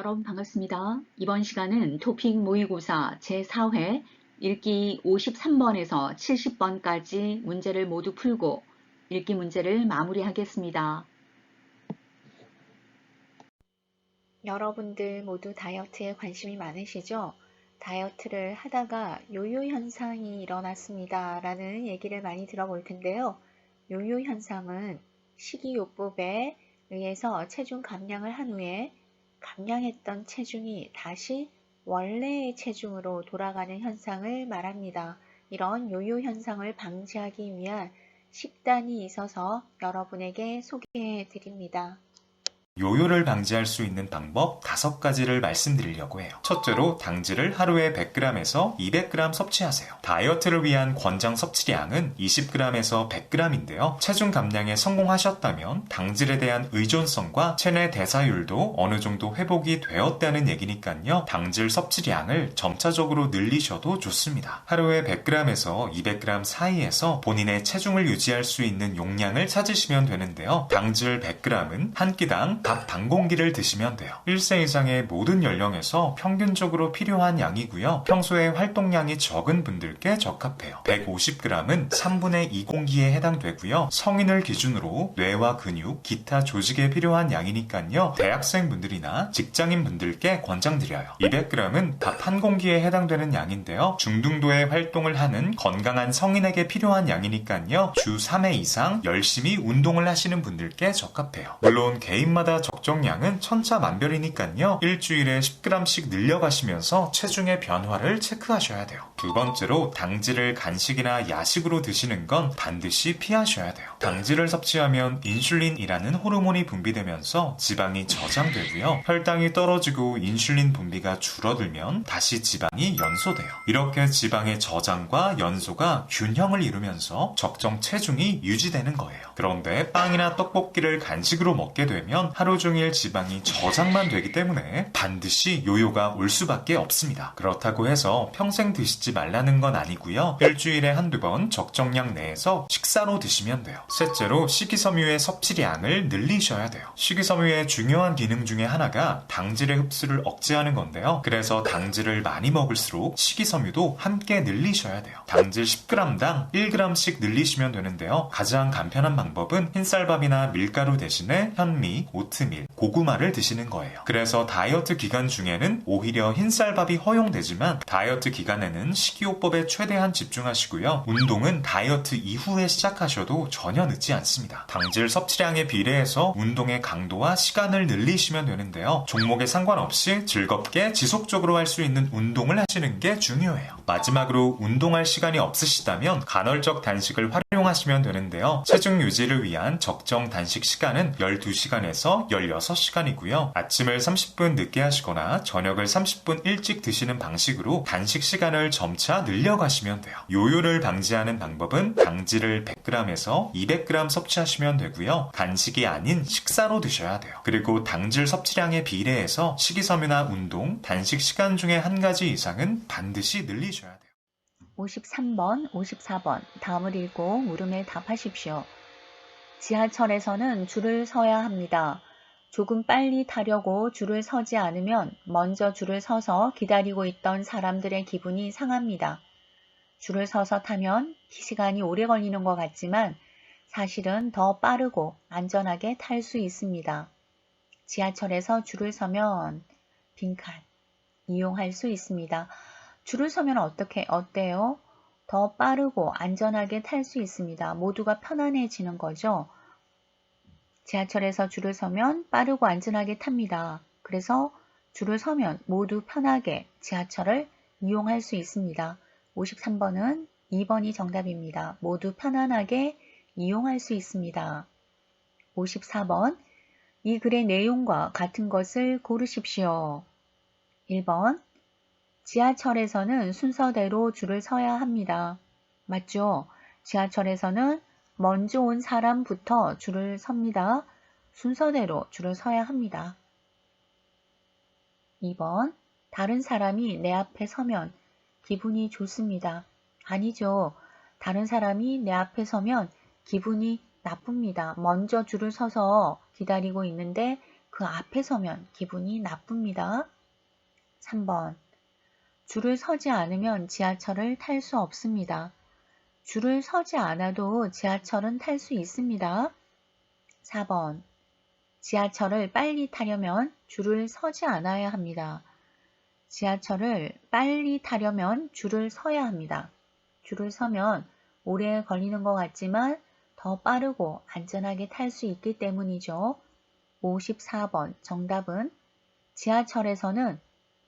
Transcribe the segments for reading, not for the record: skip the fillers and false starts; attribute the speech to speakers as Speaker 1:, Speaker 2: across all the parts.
Speaker 1: 여러분 반갑습니다. 이번 시간은 토픽 모의고사 제4회 읽기 53번에서 70번까지 문제를 모두 풀고 읽기 문제를 마무리하겠습니다.
Speaker 2: 여러분들 모두 다이어트에 관심이 많으시죠? 다이어트를 하다가 요요 현상이 일어났습니다 라는 얘기를 많이 들어볼 텐데요. 요요 현상은 식이요법에 의해서 체중 감량을 한 후에 감량했던 체중이 다시 원래의 체중으로 돌아가는 현상을 말합니다. 이런 요요 현상을 방지하기 위한 식단이 있어서 여러분에게 소개해 드립니다.
Speaker 3: 요요를 방지할 수 있는 방법 5가지를 말씀드리려고 해요. 첫째로 당질을 하루에 100g에서 200g 섭취하세요. 다이어트를 위한 권장 섭취량은 20g에서 100g인데요. 체중 감량에 성공하셨다면 당질에 대한 의존성과 체내 대사율도 어느 정도 회복이 되었다는 얘기니까요. 당질 섭취량을 점차적으로 늘리셔도 좋습니다. 하루에 100g에서 200g 사이에서 본인의 체중을 유지할 수 있는 용량을 찾으시면 되는데요. 당질 100g은 한 끼당 밥 반 공기를 드시면 돼요. 1세 이상의 모든 연령에서 평균적으로 필요한 양이고요. 평소에 활동량이 적은 분들께 적합해요. 150g은 3분의 2공기에 해당되고요. 성인을 기준으로 뇌와 근육, 기타 조직에 필요한 양이니까요. 대학생분들이나 직장인분들께 권장드려요. 200g은 밥 한 공기에 해당되는 양인데요. 중등도의 활동을 하는 건강한 성인에게 필요한 양이니까요. 주 3회 이상 열심히 운동을 하시는 분들께 적합해요. 물론 개인마다 적정량은 천차만별이니까요. 일주일에 10g씩 늘려가시면서 체중의 변화를 체크하셔야 돼요. 두 번째로 당질을 간식이나 야식으로 드시는 건 반드시 피하셔야 돼요. 당질을 섭취하면 인슐린이라는 호르몬이 분비되면서 지방이 저장되고요. 혈당이 떨어지고 인슐린 분비가 줄어들면 다시 지방이 연소돼요. 이렇게 지방의 저장과 연소가 균형을 이루면서 적정 체중이 유지되는 거예요. 그런데 빵이나 떡볶이를 간식으로 먹게 되면 하루 종일 지방이 저장만 되기 때문에 반드시 요요가 올 수밖에 없습니다. 그렇다고 해서 평생 드시지 말라는 건 아니고요. 일주일에 한두 번 적정량 내에서 식사로 드시면 돼요. 셋째로 식이섬유의 섭취량을 늘리셔야 돼요. 식이섬유의 중요한 기능 중에 하나가 당질의 흡수를 억제하는 건데요. 그래서 당질을 많이 먹을수록 식이섬유도 함께 늘리셔야 돼요. 당질 10g당 1g씩 늘리시면 되는데요. 가장 간편한 방법은 흰쌀밥이나 밀가루 대신에 현미, 오트밀, 고구마를 드시는 거예요. 그래서 다이어트 기간 중에는 오히려 흰쌀밥이 허용되지만 다이어트 기간에는 식이요법에 최대한 집중하시고요. 운동은 다이어트 이후에 시작하셔도 전혀 늦지 않습니다. 당질 섭취량에 비례해서 운동의 강도와 시간을 늘리시면 되는데요. 종목에 상관없이 즐겁게 지속적으로 할 수 있는 운동을 하시는 게 중요해요. 마지막으로 운동할 시간이 없으시다면 간헐적 단식을 활용하시면 되는데요. 체중 유지를 위한 적정 단식 시간은 12시간에서 16시간이고요. 아침을 30분 늦게 하시거나 저녁을 30분 일찍 드시는 방식으로 단식 시간을 점차 늘려가시면 돼요. 요요를 방지하는 방법은 당질을 100g에서 200g 섭취하시면 되고요. 간식이 아닌 식사로 드셔야 돼요. 그리고 당질 섭취량에 비례해서 식이섬유나 운동, 단식 시간 중에 한 가지 이상은 반드시 늘리셔야 돼요.
Speaker 2: 53번, 54번 다음을 읽고 물음에 답하십시오. 지하철에서는 줄을 서야 합니다. 조금 빨리 타려고 줄을 서지 않으면 먼저 줄을 서서 기다리고 있던 사람들의 기분이 상합니다. 줄을 서서 타면 시간이 오래 걸리는 것 같지만 사실은 더 빠르고 안전하게 탈 수 있습니다. 지하철에서 줄을 서면 빈칸 이용할 수 있습니다. 줄을 서면 어때요? 더 빠르고 안전하게 탈 수 있습니다. 모두가 편안해지는 거죠. 지하철에서 줄을 서면 빠르고 안전하게 탑니다. 그래서 줄을 서면 모두 편하게 지하철을 이용할 수 있습니다. 53번은 2번이 정답입니다. 모두 편안하게 이용할 수 있습니다. 54번 이 글의 내용과 같은 것을 고르십시오. 1번 지하철에서는 순서대로 줄을 서야 합니다. 맞죠? 지하철에서는 먼저 온 사람부터 줄을 섭니다. 순서대로 줄을 서야 합니다. 2번 다른 사람이 내 앞에 서면 기분이 좋습니다. 아니죠. 다른 사람이 내 앞에 서면 기분이 나쁩니다. 먼저 줄을 서서 기다리고 있는데 그 앞에 서면 기분이 나쁩니다. 3번. 줄을 서지 않으면 지하철을 탈 수 없습니다. 줄을 서지 않아도 지하철은 탈 수 있습니다. 4번. 지하철을 빨리 타려면 줄을 서지 않아야 합니다. 지하철을 빨리 타려면 줄을 서야 합니다. 줄을 서면 오래 걸리는 것 같지만 더 빠르고 안전하게 탈 수 있기 때문이죠. 54번 정답은 지하철에서는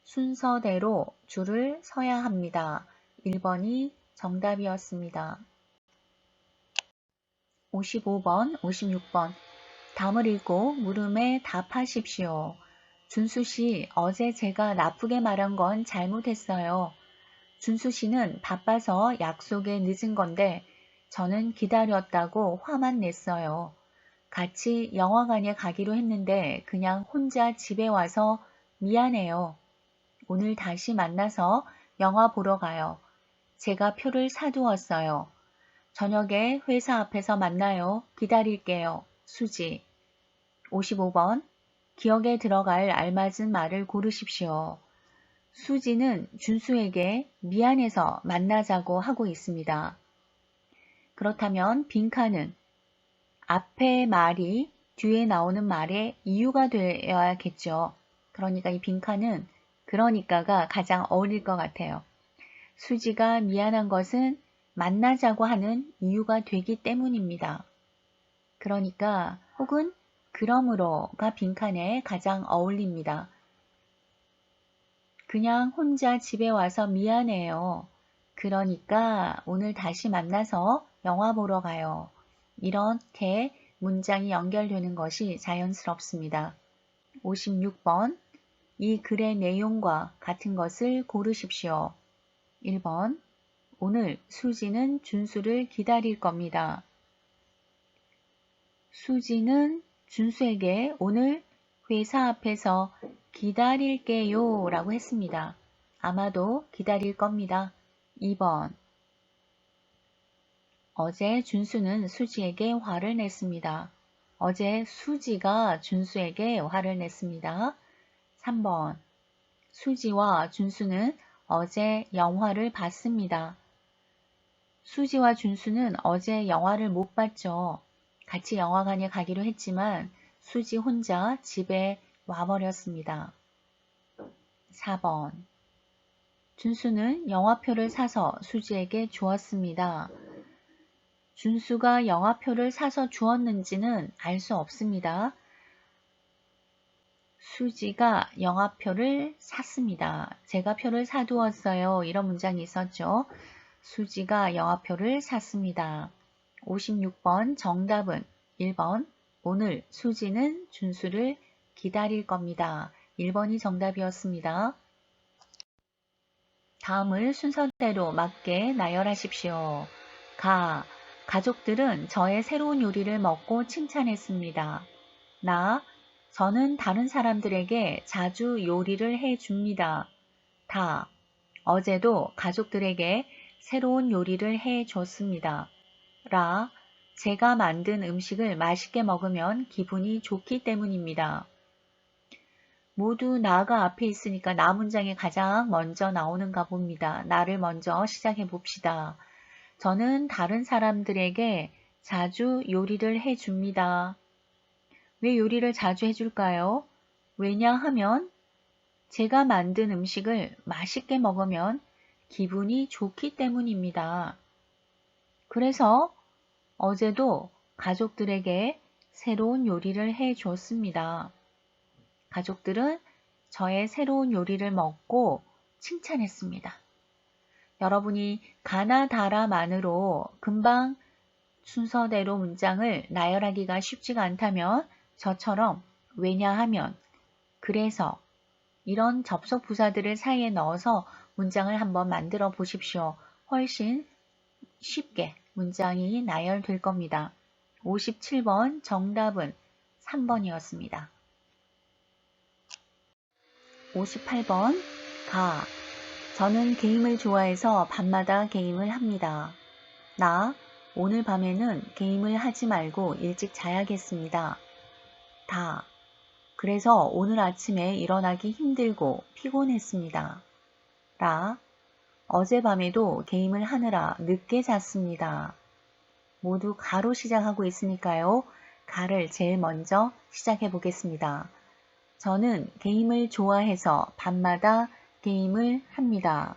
Speaker 2: 순서대로 줄을 서야 합니다. 1번이 정답이었습니다. 55번, 56번 답을 읽고 물음에 답하십시오. 준수 씨, 어제 제가 나쁘게 말한 건 잘못했어요. 준수 씨는 바빠서 약속에 늦은 건데 저는 기다렸다고 화만 냈어요. 같이 영화관에 가기로 했는데 그냥 혼자 집에 와서 미안해요. 오늘 다시 만나서 영화 보러 가요. 제가 표를 사두었어요. 저녁에 회사 앞에서 만나요. 기다릴게요. 수지. 55번. 기억에 들어갈 알맞은 말을 고르십시오. 수지는 준수에게 미안해서 만나자고 하고 있습니다. 그렇다면 빈칸은 앞에 말이 뒤에 나오는 말의 이유가 되어야겠죠. 그러니까 이 빈칸은 그러니까가 가장 어울릴 것 같아요. 수지가 미안한 것은 만나자고 하는 이유가 되기 때문입니다. 그러니까 혹은 그러므로가 빈칸에 가장 어울립니다. 그냥 혼자 집에 와서 미안해요. 그러니까 오늘 다시 만나서 영화 보러 가요. 이렇게 문장이 연결되는 것이 자연스럽습니다. 56번. 이 글의 내용과 같은 것을 고르십시오. 1번. 오늘 수지는 준수를 기다릴 겁니다. 수지는 준수에게 오늘 회사 앞에서 기다릴게요 라고 했습니다. 아마도 기다릴 겁니다. 2번. 어제 준수는 수지에게 화를 냈습니다. 어제 수지가 준수에게 화를 냈습니다. 3번. 수지와 준수는 어제 영화를 봤습니다. 수지와 준수는 어제 영화를 못 봤죠. 같이 영화관에 가기로 했지만 수지 혼자 집에 와버렸습니다. 4번. 준수는 영화표를 사서 수지에게 주었습니다. 준수가 영화표를 사서 주었는지는 알 수 없습니다. 수지가 영화표를 샀습니다. 제가 표를 사두었어요. 이런 문장이 있었죠. 수지가 영화표를 샀습니다. 56번 정답은 1번. 오늘 수지는 준수를 기다릴 겁니다. 1번이 정답이었습니다. 다음을 순서대로 맞게 나열하십시오. 가족들은 저의 새로운 요리를 먹고 칭찬했습니다. 저는 다른 사람들에게 자주 요리를 해줍니다. 어제도 가족들에게 새로운 요리를 해줬습니다. 제가 만든 음식을 맛있게 먹으면 기분이 좋기 때문입니다. 모두 나가 앞에 있으니까 나 문장이 가장 먼저 나오는가 봅니다. 나를 먼저 시작해 봅시다. 저는 다른 사람들에게 자주 요리를 해줍니다. 왜 요리를 자주 해줄까요? 왜냐하면 제가 만든 음식을 맛있게 먹으면 기분이 좋기 때문입니다. 그래서 어제도 가족들에게 새로운 요리를 해줬습니다. 가족들은 저의 새로운 요리를 먹고 칭찬했습니다. 여러분이 가나다라만으로 금방 순서대로 문장을 나열하기가 쉽지가 않다면 저처럼 왜냐하면, 그래서 이런 접속 부사들을 사이에 넣어서 문장을 한번 만들어 보십시오. 훨씬 쉽게 문장이 나열될 겁니다. 57번 정답은 3번이었습니다. 58번 저는 게임을 좋아해서 밤마다 게임을 합니다. 오늘 밤에는 게임을 하지 말고 일찍 자야겠습니다. 그래서 오늘 아침에 일어나기 힘들고 피곤했습니다. 라. 어젯밤에도 게임을 하느라 늦게 잤습니다. 모두 가로 시작하고 있으니까요. 가를 제일 먼저 시작해 보겠습니다. 저는 게임을 좋아해서 밤마다 게임을 합니다.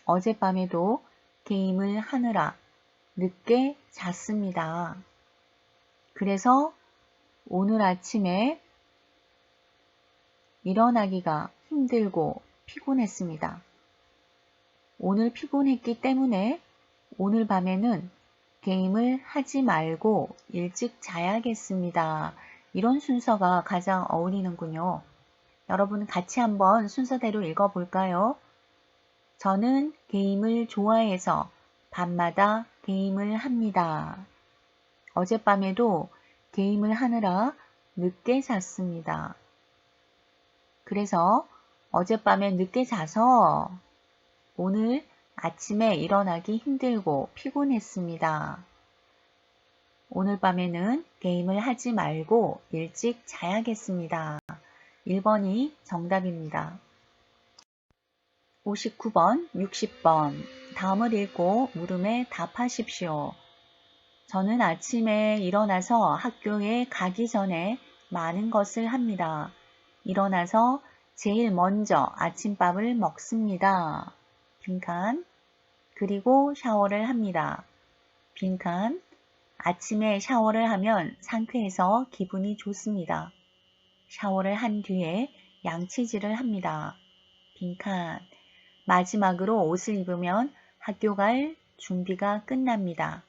Speaker 2: 어젯밤에도 게임을 하느라 늦게 잤습니다. 그래서 오늘 아침에 일어나기가 힘들고 피곤했습니다. 오늘 피곤했기 때문에 오늘 밤에는 게임을 하지 말고 일찍 자야겠습니다. 이런 순서가 가장 어울리는군요. 여러분 같이 한번 순서대로 읽어볼까요? 저는 게임을 좋아해서 밤마다 게임을 합니다. 어젯밤에도 게임을 하느라 늦게 잤습니다. 그래서 어젯밤에 늦게 자서 오늘 아침에 일어나기 힘들고 피곤했습니다. 오늘 밤에는 게임을 하지 말고 일찍 자야겠습니다. 1번이 정답입니다. 59번, 60번. 다음을 읽고 물음에 답하십시오. 저는 아침에 일어나서 학교에 가기 전에 많은 것을 합니다. 일어나서 제일 먼저 아침밥을 먹습니다. 빈칸. 그리고 샤워를 합니다. 빈칸. 아침에 샤워를 하면 상쾌해서 기분이 좋습니다. 샤워를 한 뒤에 양치질을 합니다. 빈칸. 마지막으로 옷을 입으면 학교 갈 준비가 끝납니다.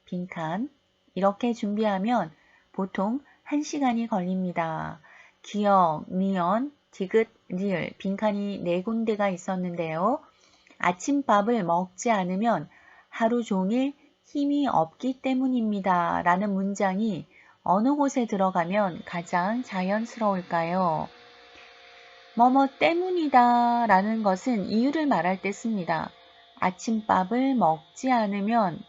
Speaker 2: 빈칸. 이렇게 준비하면 보통 1시간이 걸립니다. 기역, 니은, 디귿, 리을, 빈칸이 4군데가 있었는데요. 아침밥을 먹지 않으면 하루 종일 힘이 없기 때문입니다. 라는 문장이 어느 곳에 들어가면 가장 자연스러울까요? 뭐뭐 때문이다 라는 것은 이유를 말할 때 씁니다. 아침밥을 먹지 않으면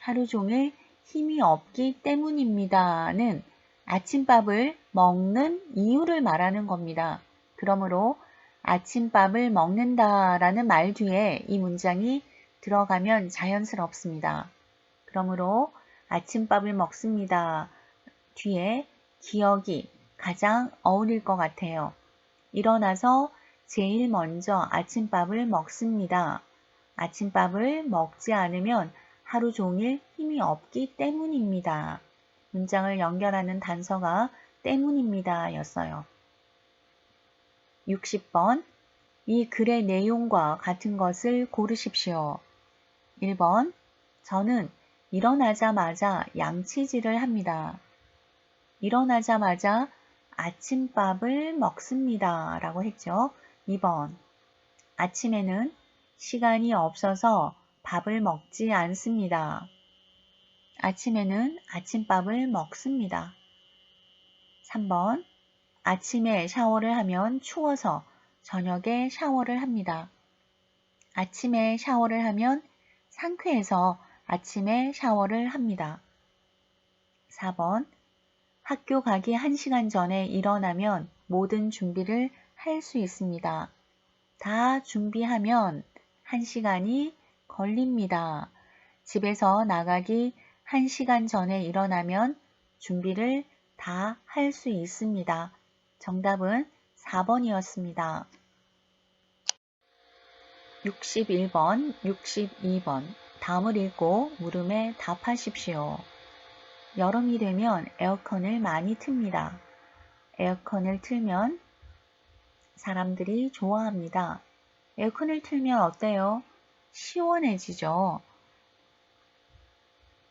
Speaker 2: 하루 종일 힘이 없기 때문입니다는 아침밥을 먹는 이유를 말하는 겁니다. 그러므로 아침밥을 먹는다 라는 말 뒤에 이 문장이 들어가면 자연스럽습니다. 그러므로 아침밥을 먹습니다. 뒤에 기억이 가장 어울릴 것 같아요. 일어나서 제일 먼저 아침밥을 먹습니다. 아침밥을 먹지 않으면 하루 종일 힘이 없기 때문입니다. 문장을 연결하는 단서가 때문입니다 였어요. 60번. 이 글의 내용과 같은 것을 고르십시오. 1번. 저는 일어나자마자 양치질을 합니다. 일어나자마자 아침밥을 먹습니다. 라고 했죠. 2번. 아침에는 시간이 없어서 밥을 먹지 않습니다. 아침에는 아침밥을 먹습니다. 3번. 아침에 샤워를 하면 추워서 저녁에 샤워를 합니다. 아침에 샤워를 하면 상쾌해서 아침에 샤워를 합니다. 4번. 학교 가기 1시간 전에 일어나면 모든 준비를 할 수 있습니다. 다 준비하면 1시간이 걸립니다. 집에서 나가기 1시간 전에 일어나면 준비를 다 할 수 있습니다. 정답은 4번이었습니다. 61번, 62번. 다음을 읽고 물음에 답하십시오. 여름이 되면 에어컨을 많이 틉니다. 에어컨을 틀면 사람들이 좋아합니다. 에어컨을 틀면 어때요? 시원해지죠?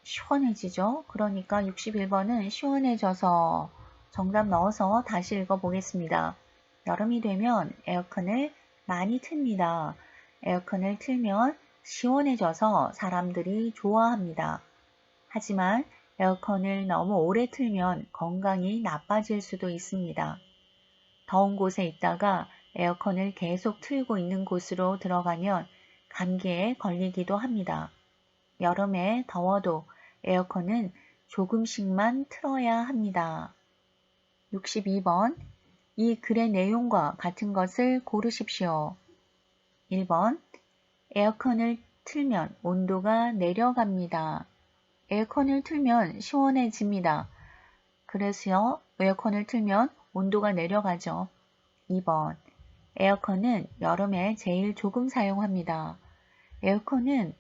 Speaker 2: 시원해지죠? 그러니까 61번은 시원해져서 정답 넣어서 다시 읽어보겠습니다. 여름이 되면 에어컨을 많이 틉니다. 에어컨을 틀면 시원해져서 사람들이 좋아합니다. 하지만 에어컨을 너무 오래 틀면 건강이 나빠질 수도 있습니다. 더운 곳에 있다가 에어컨을 계속 틀고 있는 곳으로 들어가면 감기에 걸리기도 합니다. 여름에 더워도 에어컨은 조금씩만 틀어야 합니다. 62번. 이 글의 내용과 같은 것을 고르십시오. 1번. 에어컨을 틀면 온도가 내려갑니다. 에어컨을 틀면 시원해집니다. 그래서 에어컨을 틀면 온도가 내려가죠. 2번. 에어컨은 여름에 제일 조금 사용합니다. 에어컨은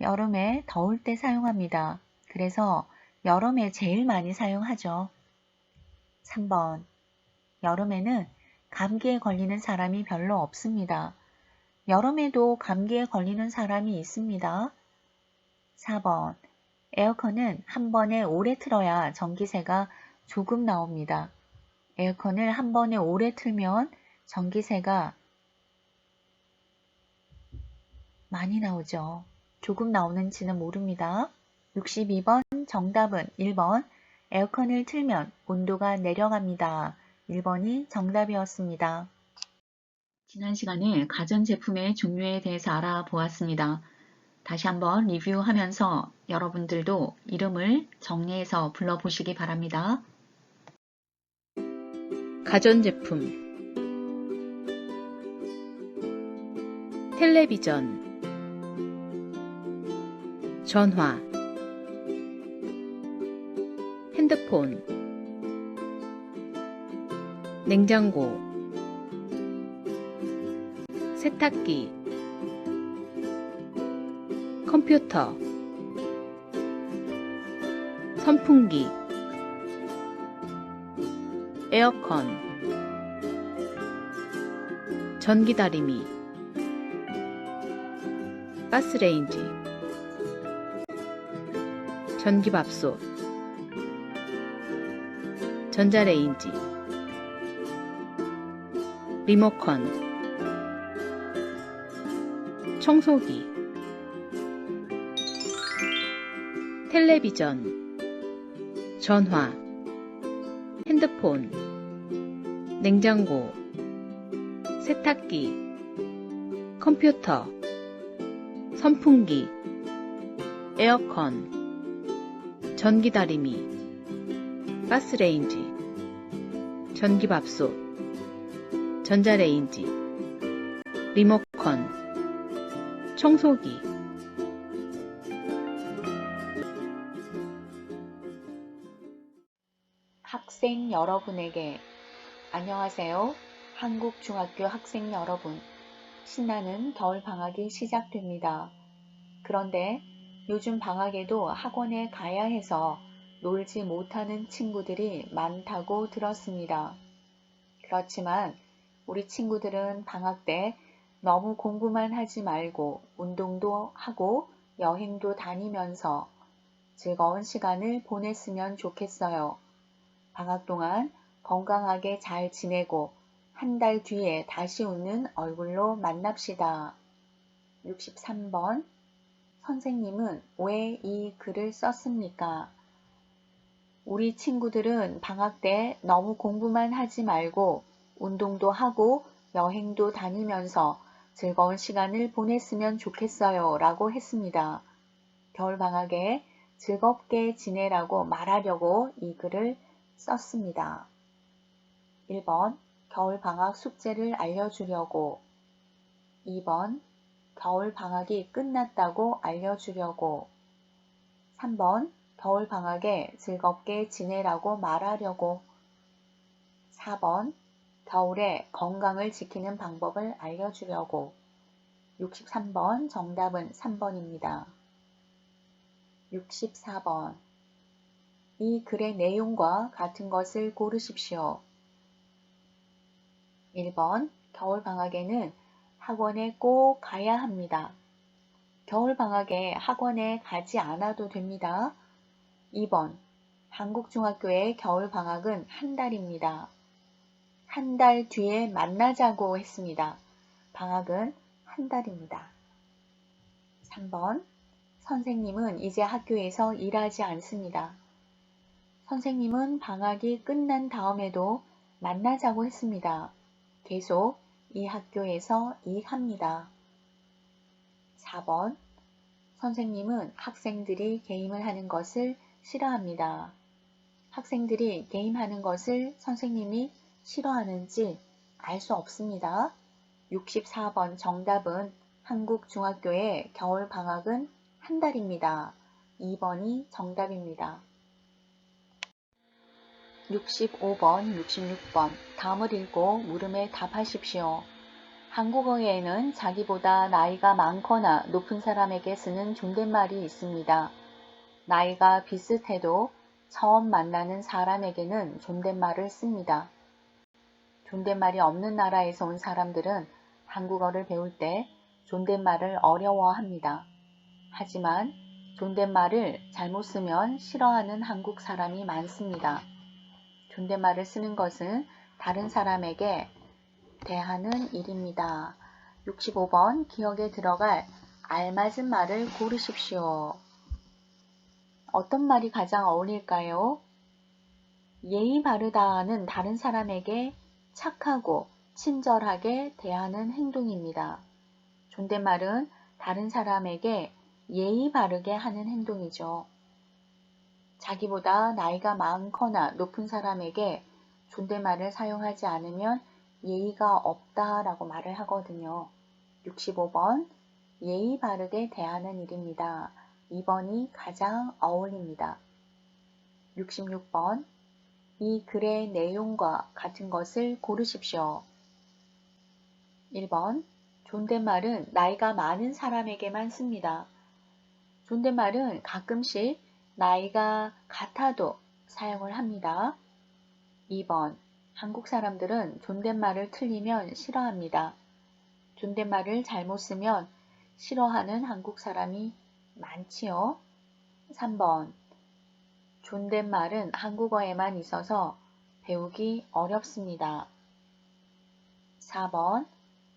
Speaker 2: 여름에 더울 때 사용합니다. 그래서 여름에 제일 많이 사용하죠. 3번. 여름에는 감기에 걸리는 사람이 별로 없습니다. 여름에도 감기에 걸리는 사람이 있습니다. 4번. 에어컨은 한 번에 오래 틀어야 전기세가 조금 나옵니다. 에어컨을 한 번에 오래 틀면 전기세가 많이 나오죠. 조금 나오는지는 모릅니다. 62번 정답은 1번. 에어컨을 틀면 온도가 내려갑니다. 1번이 정답이었습니다.
Speaker 1: 지난 시간에 가전제품의 종류에 대해서 알아보았습니다. 다시 한번 리뷰하면서 여러분들도 이름을 정리해서 불러보시기 바랍니다.
Speaker 4: 가전제품 텔레비전 전화 핸드폰 냉장고 세탁기 컴퓨터 선풍기 에어컨 전기다리미 가스레인지 전기밥솥 전자레인지 리모컨 청소기 텔레비전 전화 핸드폰 냉장고 세탁기 컴퓨터 선풍기 에어컨 전기다리미 가스레인지 전기밥솥 전자레인지 리모컨 청소기
Speaker 2: 학생 여러분에게 안녕하세요. 한국 중학교 학생 여러분. 신나는 겨울 방학이 시작됩니다. 그런데 요즘 방학에도 학원에 가야 해서 놀지 못하는 친구들이 많다고 들었습니다. 그렇지만 우리 친구들은 방학 때 너무 공부만 하지 말고 운동도 하고 여행도 다니면서 즐거운 시간을 보냈으면 좋겠어요. 방학 동안 건강하게 잘 지내고 한 달 뒤에 다시 웃는 얼굴로 만납시다. 63번. 선생님은 왜 이 글을 썼습니까? 우리 친구들은 방학 때 너무 공부만 하지 말고 운동도 하고 여행도 다니면서 즐거운 시간을 보냈으면 좋겠어요 라고 했습니다. 겨울방학에 즐겁게 지내라고 말하려고 이 글을 썼습니다. 1번. 겨울방학 숙제를 알려주려고. 2번. 겨울방학이 끝났다고 알려주려고. 3번. 겨울방학에 즐겁게 지내라고 말하려고. 4번. 겨울에 건강을 지키는 방법을 알려주려고. 63번 정답은 3번입니다. 64번. 이 글의 내용과 같은 것을 고르십시오. 1번. 겨울방학에는 학원에 꼭 가야 합니다. 겨울방학에 학원에 가지 않아도 됩니다. 2번. 한국중학교의 겨울방학은 한 달입니다. 한 달 뒤에 만나자고 했습니다. 방학은 한 달입니다. 3번. 선생님은 이제 학교에서 일하지 않습니다. 선생님은 방학이 끝난 다음에도 만나자고 했습니다. 계속 이 학교에서 일합니다. 4번. 선생님은 학생들이 게임을 하는 것을 싫어합니다. 학생들이 게임하는 것을 선생님이 싫어하는지 알 수 없습니다. 64번 정답은 한국 중학교의 겨울 방학은 한 달입니다. 2번이 정답입니다. 65번, 66번 다음을 읽고 물음에 답하십시오. 한국어에는 자기보다 나이가 많거나 높은 사람에게 쓰는 존댓말이 있습니다. 나이가 비슷해도 처음 만나는 사람에게는 존댓말을 씁니다. 존댓말이 없는 나라에서 온 사람들은 한국어를 배울 때 존댓말을 어려워합니다. 하지만 존댓말을 잘못 쓰면 싫어하는 한국 사람이 많습니다. 존댓말을 쓰는 것은 다른 사람에게 대하는 일입니다. 65번 기억에 들어갈 알맞은 말을 고르십시오. 어떤 말이 가장 어울릴까요? 예의 바르다는 다른 사람에게 착하고 친절하게 대하는 행동입니다. 존댓말은 다른 사람에게 예의 바르게 하는 행동이죠. 자기보다 나이가 많거나 높은 사람에게 존댓말을 사용하지 않으면 예의가 없다라고 말을 하거든요. 65번 예의 바르게 대하는 일입니다. 2번이 가장 어울립니다. 66번 이 글의 내용과 같은 것을 고르십시오. 1번 존댓말은 나이가 많은 사람에게만 씁니다. 존댓말은 가끔씩 나이가 같아도 사용을 합니다. 2번 한국 사람들은 존댓말을 틀리면 싫어합니다. 존댓말을 잘못 쓰면 싫어하는 한국 사람이 많지요. 3번 존댓말은 한국어에만 있어서 배우기 어렵습니다. 4번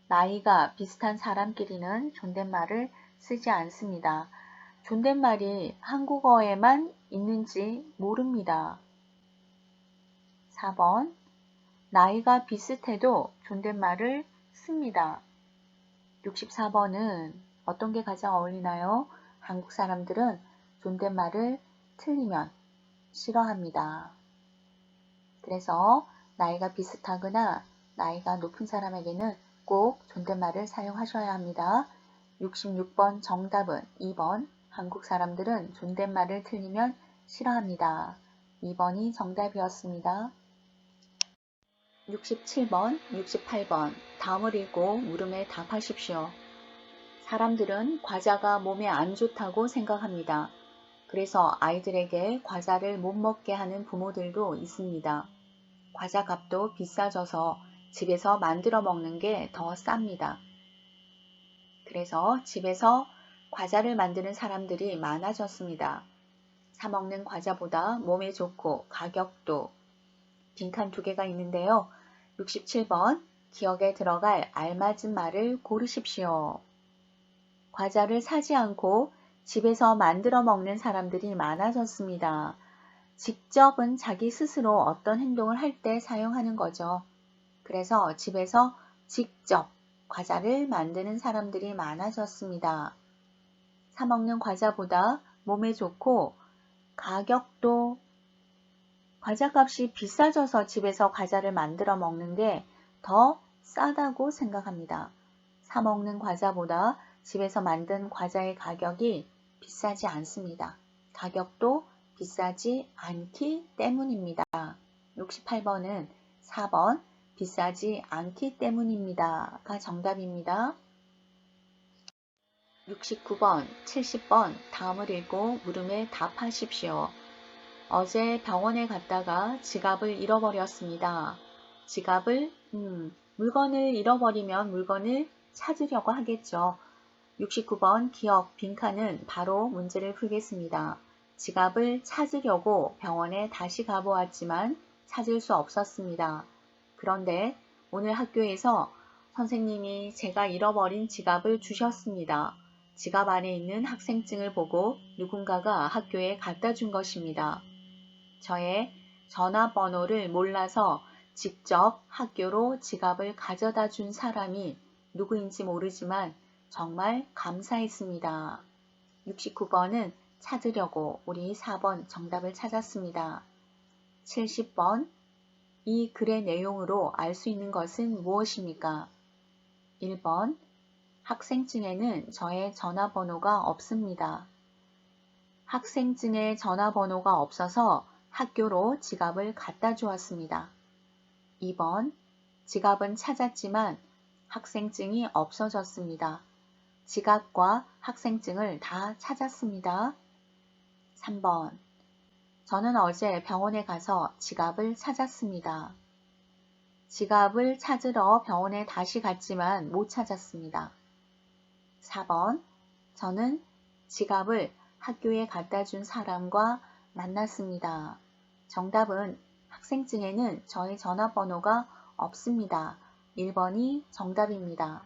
Speaker 2: 나이가 비슷한 사람끼리는 존댓말을 쓰지 않습니다. 존댓말이 한국어에만 있는지 모릅니다. 4번 나이가 비슷해도 존댓말을 씁니다. 64번은 어떤 게 가장 어울리나요? 한국 사람들은 존댓말을 틀리면 싫어합니다. 그래서 나이가 비슷하거나 나이가 높은 사람에게는 꼭 존댓말을 사용하셔야 합니다. 66번 정답은 2번 한국 사람들은 존댓말을 틀리면 싫어합니다. 2번이 정답이었습니다. 67번, 68번 다음을 읽고 물음에 답하십시오. 사람들은 과자가 몸에 안 좋다고 생각합니다. 그래서 아이들에게 과자를 못 먹게 하는 부모들도 있습니다. 과자 값도 비싸져서 집에서 만들어 먹는 게 더 쌉니다. 그래서 집에서 과자를 만드는 사람들이 많아졌습니다. 사 먹는 과자보다 몸에 좋고 가격도 빈칸 2개가 있는데요. 67번 기억에 들어갈 알맞은 말을 고르십시오. 과자를 사지 않고 집에서 만들어 먹는 사람들이 많아졌습니다. 직접은 자기 스스로 어떤 행동을 할 때 사용하는 거죠. 그래서 집에서 직접 과자를 만드는 사람들이 많아졌습니다. 사 먹는 과자보다 몸에 좋고 가격도 과자값이 비싸져서 집에서 과자를 만들어 먹는 게 더 싸다고 생각합니다. 사 먹는 과자보다 집에서 만든 과자의 가격이 비싸지 않습니다. 가격도 비싸지 않기 때문입니다. 68번은 4번 비싸지 않기 때문입니다가 정답입니다. 69번, 70번 다음을 읽고 물음에 답하십시오. 어제 병원에 갔다가 지갑을 잃어버렸습니다. 물건을 잃어버리면 물건을 찾으려고 하겠죠. 69번 기억 빈칸은 바로 문제를 풀겠습니다. 지갑을 찾으려고 병원에 다시 가보았지만 찾을 수 없었습니다. 그런데 오늘 학교에서 선생님이 제가 잃어버린 지갑을 주셨습니다. 지갑 안에 있는 학생증을 보고 누군가가 학교에 갖다 준 것입니다. 저의 전화번호를 몰라서 직접 학교로 지갑을 가져다 준 사람이 누구인지 모르지만 정말 감사했습니다. 69번은 찾으려고 우리 4번 정답을 찾았습니다. 70번. 이 글의 내용으로 알 수 있는 것은 무엇입니까? 1번. 학생증에는 저의 전화번호가 없습니다. 학생증에 전화번호가 없어서 학교로 지갑을 갖다 주었습니다. 2번. 지갑은 찾았지만 학생증이 없어졌습니다. 지갑과 학생증을 다 찾았습니다. 3번. 저는 어제 병원에 가서 지갑을 찾았습니다. 지갑을 찾으러 병원에 다시 갔지만 못 찾았습니다. 4번. 저는 지갑을 학교에 갖다 준 사람과 만났습니다. 정답은 학생증에는 저의 전화번호가 없습니다. 1번이 정답입니다.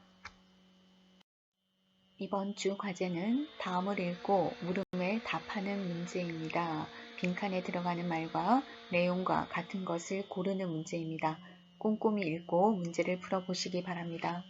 Speaker 2: 이번 주 과제는 다음을 읽고 물음에 답하는 문제입니다. 빈칸에 들어가는 말과 내용과 같은 것을 고르는 문제입니다. 꼼꼼히 읽고 문제를 풀어보시기 바랍니다.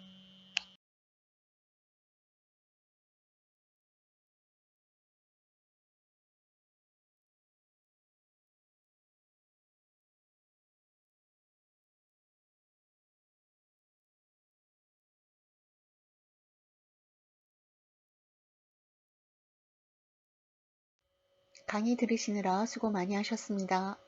Speaker 2: 강의 들으시느라 수고 많이 하셨습니다.